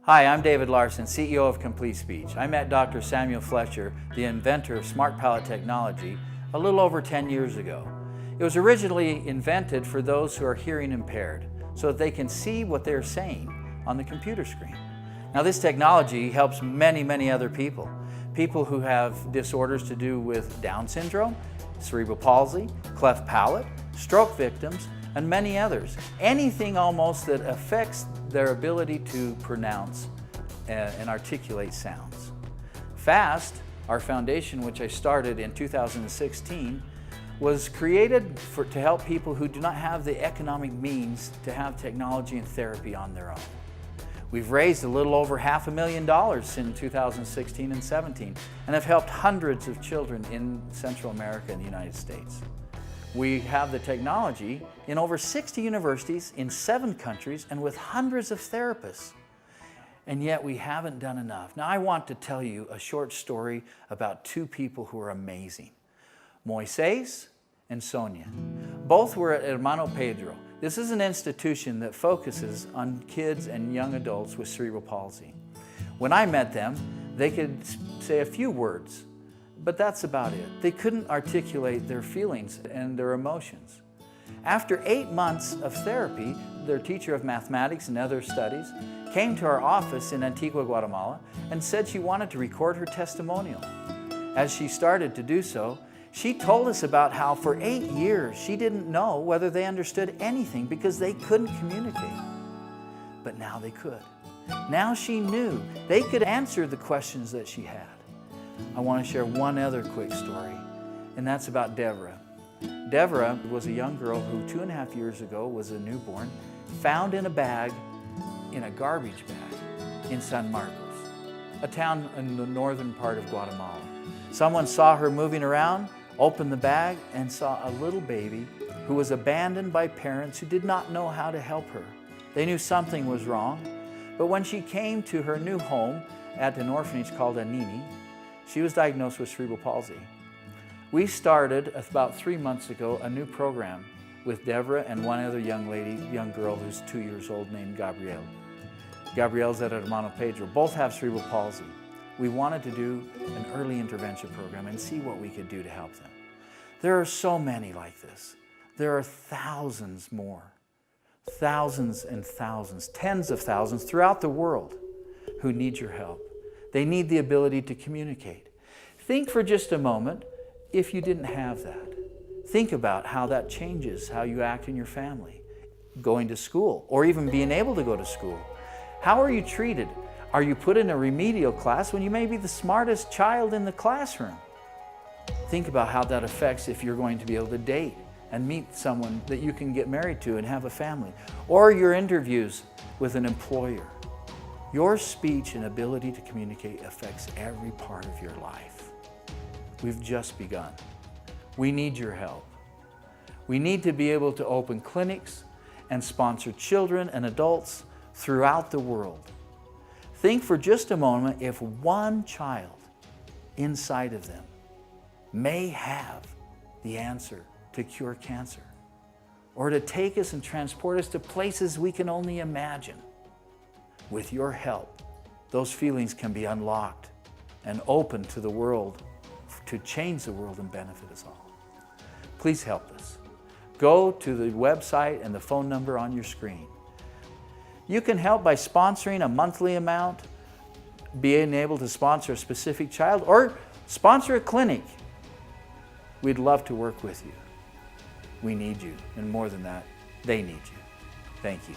Hi, I'm David Larson, CEO of Complete Speech. I met Dr. Samuel Fletcher, the inventor of smart palate technology, a little over 10 years ago. It was originally invented for those who are hearing impaired, so that they can see what they're saying on the computer screen. Now, this technology helps many other people. People who have disorders to do with Down syndrome, cerebral palsy, cleft palate, stroke victims, and many others. Anything almost that affects their ability to pronounce and articulate sounds. F.A.S.T, our foundation, which I started in 2016, was created to help people who do not have the economic means to have technology and therapy on their own. We've raised a little over $500,000 in 2016 and 17 and have helped hundreds of children in Central America and the United States. We have the technology in over 60 universities in 7 countries and with hundreds of therapists. And yet we haven't done enough. Now I want to tell you a short story about 2 people who are amazing. Moises and Sonia. Both were at Hermano Pedro. This is an institution that focuses on kids and young adults with cerebral palsy. When I met them, they could say a few words, but that's about it. They couldn't articulate their feelings and their emotions. After 8 months of therapy, their teacher of mathematics and other studies came to our office in Antigua, Guatemala, and said she wanted to record her testimonial. As she started to do so, she told us about how for 8 years she didn't know whether they understood anything because they couldn't communicate. But now they could. Now she knew they could answer the questions that she had. I want to share one other quick story, and that's about Deborah. Deborah was a young girl who 2.5 years ago was a newborn, found in a bag, in a garbage bag, in San Marcos, a town in the northern part of Guatemala. Someone saw her moving around, opened the bag, and saw a little baby who was abandoned by parents who did not know how to help her. They knew something was wrong, but when she came to her new home at an orphanage called Anini, she was diagnosed with cerebral palsy. We started about 3 months ago a new program with Deborah and one other young girl who's 2 years old named Gabrielle. Gabrielle's at Hermano Pedro. Both have cerebral palsy. We wanted to do an early intervention program and see what we could do to help them. There are so many like this. There are thousands more, thousands and thousands, tens of thousands throughout the world who need your help. They need the ability to communicate. Think for just a moment if you didn't have that. Think about how that changes how you act in your family, going to school, or even being able to go to school. How are you treated? Are you put in a remedial class when you may be the smartest child in the classroom? Think about how that affects if you're going to be able to date and meet someone that you can get married to and have a family, or your interviews with an employer. Your speech and ability to communicate affects every part of your life. We've just begun. We need your help. We need to be able to open clinics and sponsor children and adults throughout the world. Think for just a moment if one child inside of them may have the answer to cure cancer, or to take us and transport us to places we can only imagine. With your help, those feelings can be unlocked and open to the world, to change the world and benefit us all. Please help us. Go to the website and the phone number on your screen. You can help by sponsoring a monthly amount, being able to sponsor a specific child, or sponsor a clinic. We'd love to work with you. We need you, and more than that, they need you. Thank you.